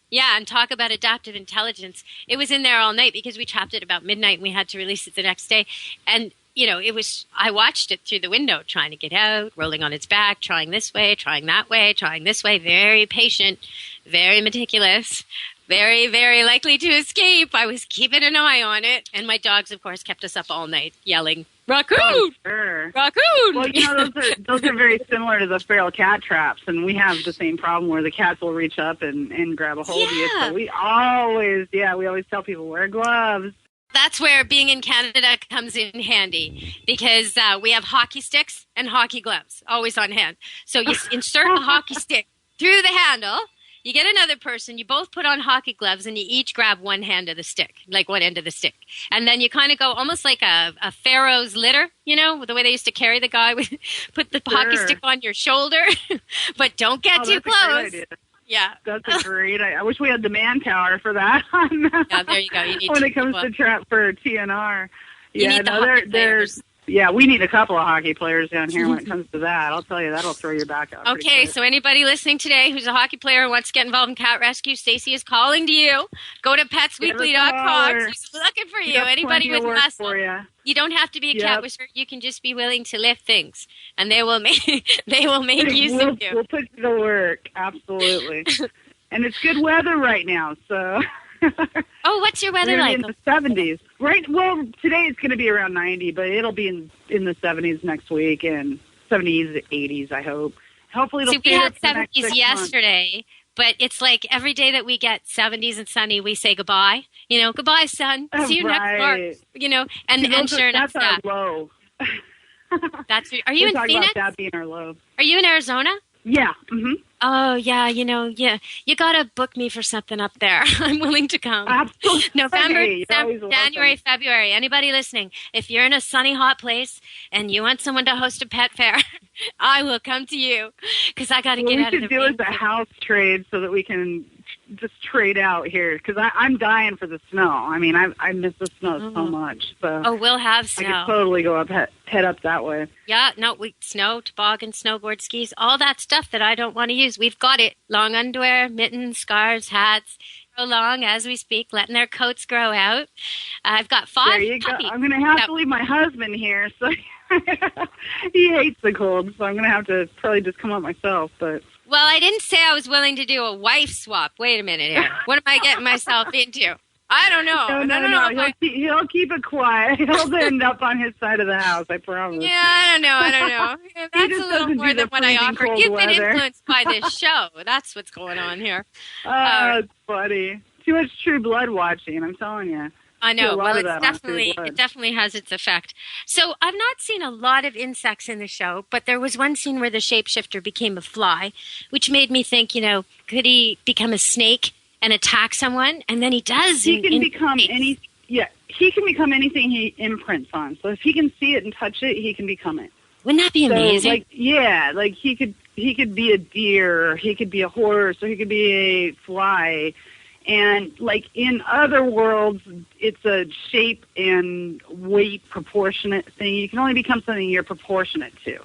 Yeah, and talk about adaptive intelligence. It was in there all night because we trapped it about midnight and we had to release it the next day. And, I watched it through the window trying to get out, rolling on its back, trying this way, trying that way, trying this way, very patient, very meticulous, very, very likely to escape. I was keeping an eye on it. And my dogs, of course, kept us up all night yelling, "Raccoon! Oh, sure. Raccoon!" Well, those are very similar to the feral cat traps, and we have the same problem where the cats will reach up and grab a hold of you. So we always tell people, wear gloves. That's where being in Canada comes in handy because we have hockey sticks and hockey gloves always on hand. So you insert the hockey stick through the handle. You get another person, you both put on hockey gloves, and you each grab one hand of the stick, like one end of the stick. And then you kind of go almost like a pharaoh's litter, the way they used to carry the guy, put the hockey stick on your shoulder, but don't get too close. Yeah. That's a great idea. I wish we had the manpower for that. Yeah, there you go. You need when it comes to trap for TNR. You need the hockey players. Yeah, we need a couple of hockey players down here when it comes to that. I'll tell you, that'll throw your back out. Okay, so anybody listening today who's a hockey player and wants to get involved in cat rescue, Stacy is calling to you. Go to petsweekly.com. She's looking for you. Anybody with muscle. You don't have to be a cat whisperer. You can just be willing to lift things, and they will make use of you. We'll put you to work, absolutely. And it's good weather right now, so... Oh, what's your weather like? In the 70s. Right. Well, today it's going to be around 90, but it'll be in the 70s next week and 70s, 80s, I hope. Hopefully it'll we had 70s yesterday, but it's like every day that we get 70s and sunny, we say goodbye. You know, goodbye, sun. See you next month. You know, and sure enough, that's our low. Are you in Phoenix? About that being our low. Are you in Arizona? Yeah. Mm-hmm. Oh, yeah, you got to book me for something up there. I'm willing to come. Absolutely. November, December, January, February. Anybody listening, if you're in a sunny, hot place and you want someone to host a pet fair, I will come to you because I got to get out of the rain. We should do a house trade so that we can just trade out here because I'm dying for the snow. I mean, I miss the snow so much. So we'll have snow. I could totally go up, head up that way. Yeah, no, snow, toboggan, snowboard, skis, all that stuff that I don't want to use. We've got it. Long underwear, mittens, scarves, hats. Grow long as we speak, letting their coats grow out. I've got 5 There you puppies. go. I'm going to have to leave my husband here, so he hates the cold, so I'm going to have to probably just come up myself, but... Well, I didn't say I was willing to do a wife swap. Wait a minute here. What am I getting myself into? I don't know. No. He'll keep it quiet. He'll end up on his side of the house, I promise. Yeah, I don't know. That's a little more than what I offered. You've been influenced by this show. That's what's going on here. Oh, it's funny. Too much True Blood watching, I'm telling you. I know. Well, it definitely has its effect. So I've not seen a lot of insects in the show, but there was one scene where the shapeshifter became a fly, which made me think, could he become a snake and attack someone? And then he does. He can become any. Yeah, he can become anything he imprints on. So if he can see it and touch it, he can become it. Wouldn't that be amazing? He could be a deer, or he could be a horse, or he could be a fly. And, like, in other worlds, it's a shape and weight proportionate thing. You can only become something you're proportionate to.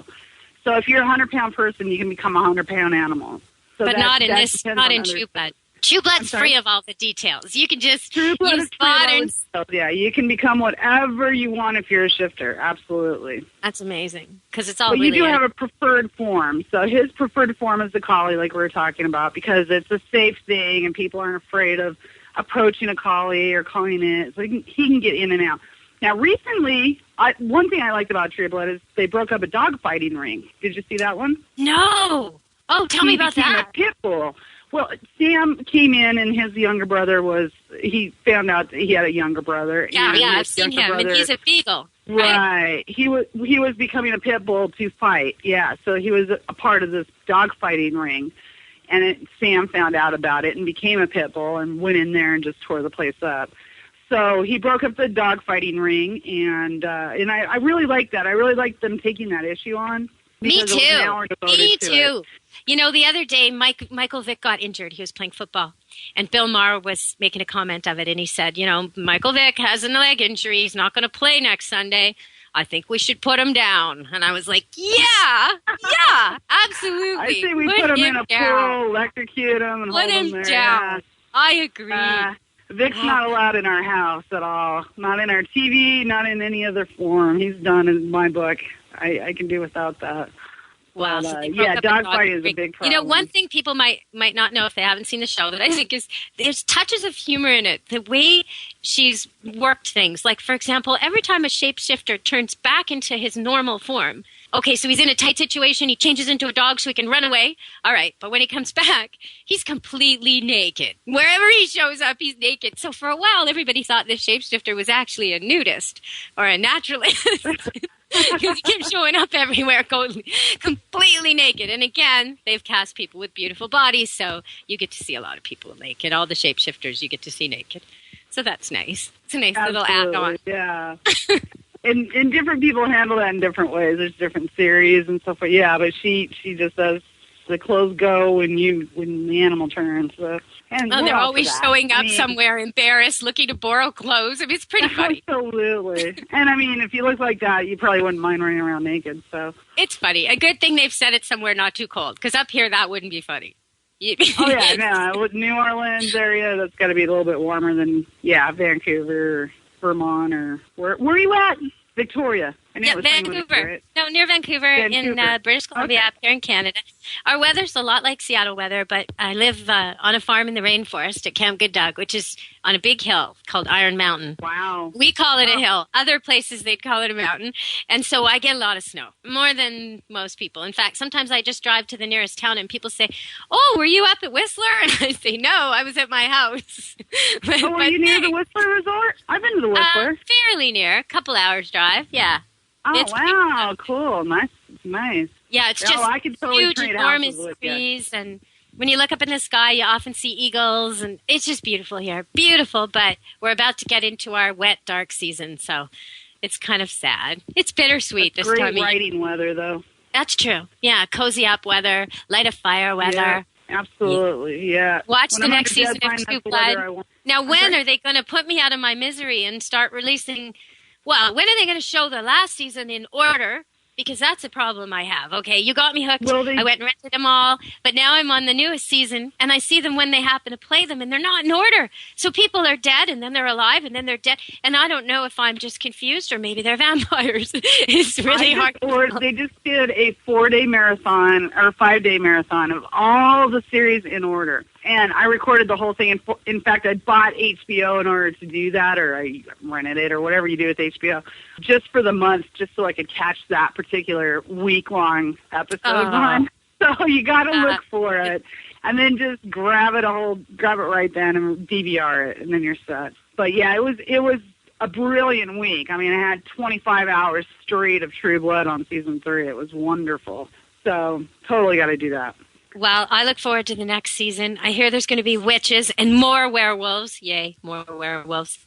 So if you're a 100-pound person, you can become a 100-pound animal. So but not in True Blood. True Blood's free of all the details. You can just use modern... Yeah, you can become whatever you want if you're a shifter. Absolutely. That's amazing, because it's all But you do have a preferred form. So his preferred form is the collie, like we were talking about, because it's a safe thing and people aren't afraid of approaching a collie or calling it. So he can get in and out. Now, recently, one thing I liked about True Blood is they broke up a dogfighting ring. Did you see that one? No. Oh, tell me about that. A pit bull. Well, Sam came in, and his younger brother he found out that he had a younger brother. Yeah, I've seen him, and he's a beagle. Right. He was becoming a pit bull to fight, yeah. So he was a part of this dogfighting ring, and Sam found out about it and became a pit bull and went in there and just tore the place up. So he broke up the dogfighting ring, and I really like that. I really like them taking that issue on. Me too. Me too. The other day, Michael Vick got injured. He was playing football. And Bill Maher was making a comment of it. And he said, Michael Vick has a leg injury. He's not going to play next Sunday. I think we should put him down. And I was like, yeah, absolutely. I say we put him in a pool, electrocute him, and hold him there. Down. Yeah. I agree. Vic's not allowed in our house at all. Not in our TV, not in any other form. He's done in my book. I can do without that. Well, dogfighting is a big problem. One thing people might not know if they haven't seen the show that I think is there's touches of humor in it. The way she's worked things. Like, for example, every time a shapeshifter turns back into his normal form, okay, so he's in a tight situation, he changes into a dog so he can run away. All right, but when he comes back, he's completely naked. Wherever he shows up, he's naked. So for a while, everybody thought this shapeshifter was actually a nudist or a naturalist. Because he keeps showing up everywhere going completely naked. And again, they've cast people with beautiful bodies, so you get to see a lot of people naked. All the shapeshifters you get to see naked. So that's nice. It's a nice little add-on. Yeah. And different people handle that in different ways. There's different series and stuff. Yeah, but she just does the clothes go when the animal turns. So. And they're always showing up somewhere embarrassed, looking to borrow clothes. I mean, it's pretty funny. Absolutely. And I mean, if you look like that, you probably wouldn't mind running around naked. So it's funny. A good thing they've set it somewhere not too cold, because up here that wouldn't be funny. Oh yeah, no, New Orleans area, that's got to be a little bit warmer than Vancouver, Vermont, or where are you at? Victoria. Vancouver. Right? No, near Vancouver. In British Columbia, up here in Canada. Our weather's a lot like Seattle weather, but I live on a farm in the rainforest at Camp Good Dog, which is on a big hill called Iron Mountain. Wow. We call it a hill. Other places they'd call it a mountain. And so I get a lot of snow, more than most people. In fact, sometimes I just drive to the nearest town and people say, "Oh, were you up at Whistler?" And I say, "No, I was at my house." Were you near the Whistler Resort? I've been to the Whistler. Fairly near, a couple hours drive, yeah. Oh, wow, cool. Nice. Yeah, it's just I could totally huge, enormous trees, and when you look up in the sky, you often see eagles, and it's just beautiful here. Beautiful, but we're about to get into our wet, dark season, so it's kind of sad. It's bittersweet this time of year. Great riding weather, though. That's true. Yeah, cozy up weather, light a fire weather. Yeah, absolutely, yeah. Watch the next season of True Blood. Now, when are they going to put me out of my misery and start releasing... Well, when are they going to show the last season in order? Because that's a problem I have. Okay, you got me hooked. I went and rented them all. But now I'm on the newest season, and I see them when they happen to play them, and they're not in order. So people are dead, and then they're alive, and then they're dead. And I don't know if I'm just confused or maybe they're vampires. It's really hard. They just did a 4-day marathon or 5-day marathon of all the series in order. And I recorded the whole thing. In fact, I bought HBO in order to do that, or I rented it, or whatever you do with HBO, just for the month, just so I could catch that particular week-long episode on. So you got to look for it, and then just grab it right then and DVR it, and then you're set. But yeah, it was a brilliant week. I mean, I had 25 hours straight of True Blood on season 3. It was wonderful. So totally got to do that. Well, I look forward to the next season. I hear there's going to be witches and more werewolves. Yay, more werewolves.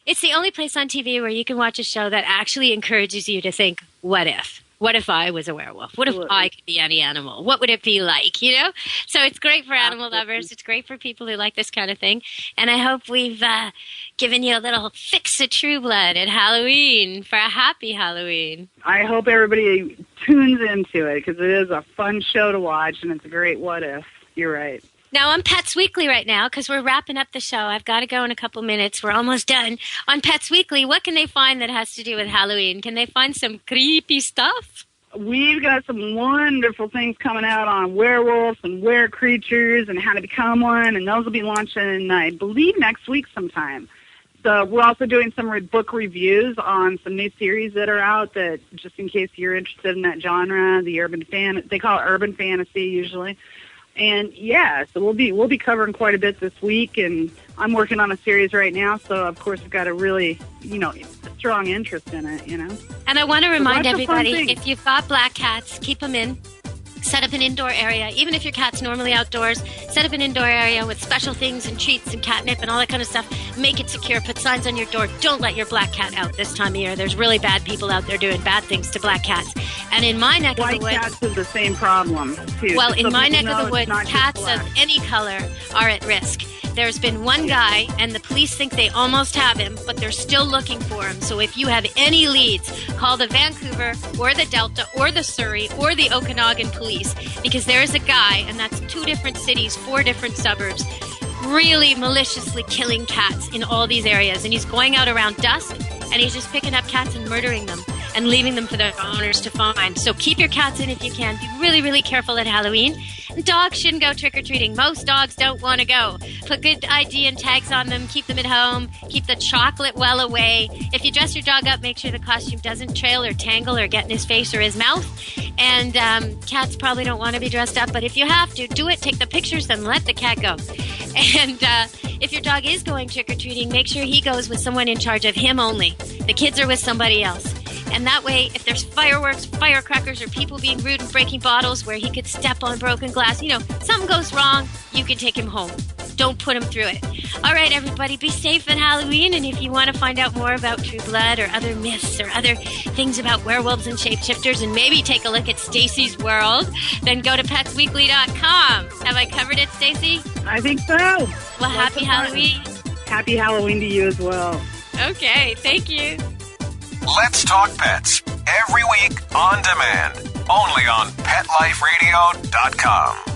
It's the only place on TV where you can watch a show that actually encourages you to think, what if? What if I was a werewolf? What if I could be any animal? What would it be like, you know? So it's great for animal lovers. It's great for people who like this kind of thing. And I hope we've given you a little fix of True Blood at Halloween for a happy Halloween. I hope everybody tunes into it because it is a fun show to watch and it's a great what if. You're right. Now, on Pets Weekly right now, because we're wrapping up the show. I've got to go in a couple minutes. We're almost done. On Pets Weekly, what can they find that has to do with Halloween? Can they find some creepy stuff? We've got some wonderful things coming out on werewolves and were-creatures and how to become one, and those will be launching, I believe, next week sometime. So we're also doing some book reviews on some new series that are out that, just in case you're interested in that genre, they call it urban fantasy usually. And yeah, so we'll be covering quite a bit this week, and I'm working on a series right now, so of course I've got a really, strong interest in it, And I want to remind everybody, if you've got black cats, keep them in. Set up an indoor area. Even if your cat's normally outdoors, set up an indoor area with special things and treats and catnip and all that kind of stuff. Make it secure. Put signs on your door. Don't let your black cat out this time of year. There's really bad people out there doing bad things to black cats. And in my neck of the woods... White cats have the same problem, too. Well, in my neck of the woods, cats of any color are at risk. There's been one guy, and the police think they almost have him, but they're still looking for him. So if you have any leads, call the Vancouver or the Delta or the Surrey or the Okanagan police, because there is a guy, and that's 2 different cities, 4 different suburbs, really maliciously killing cats in all these areas. And he's going out around dusk, and he's just picking up cats and murdering them and leaving them for their owners to find. So keep your cats in if you can. Be really, really careful at Halloween. Dogs shouldn't go trick-or-treating. Most dogs don't want to go. Put good ID and tags on them. Keep them at home. Keep the chocolate well away. If you dress your dog up, make sure the costume doesn't trail or tangle or get in his face or his mouth. And cats probably don't want to be dressed up, but if you have to, do it. Take the pictures, then let the cat go. And if your dog is going trick-or-treating, make sure he goes with someone in charge of him only. The kids are with somebody else. And that way, if there's fireworks, firecrackers, or people being rude and breaking bottles where he could step on broken glass, something goes wrong, you can take him home. Don't put him through it. All right, everybody, be safe at Halloween. And if you want to find out more about True Blood or other myths or other things about werewolves and shapeshifters and maybe take a look at Stacy's world, then go to petsweekly.com. Have I covered it, Stacy? I think so. Well, happy Halloween. Happy Halloween to you as well. Okay, thank you. Let's Talk Pets. Every week on demand. Only on PetLifeRadio.com.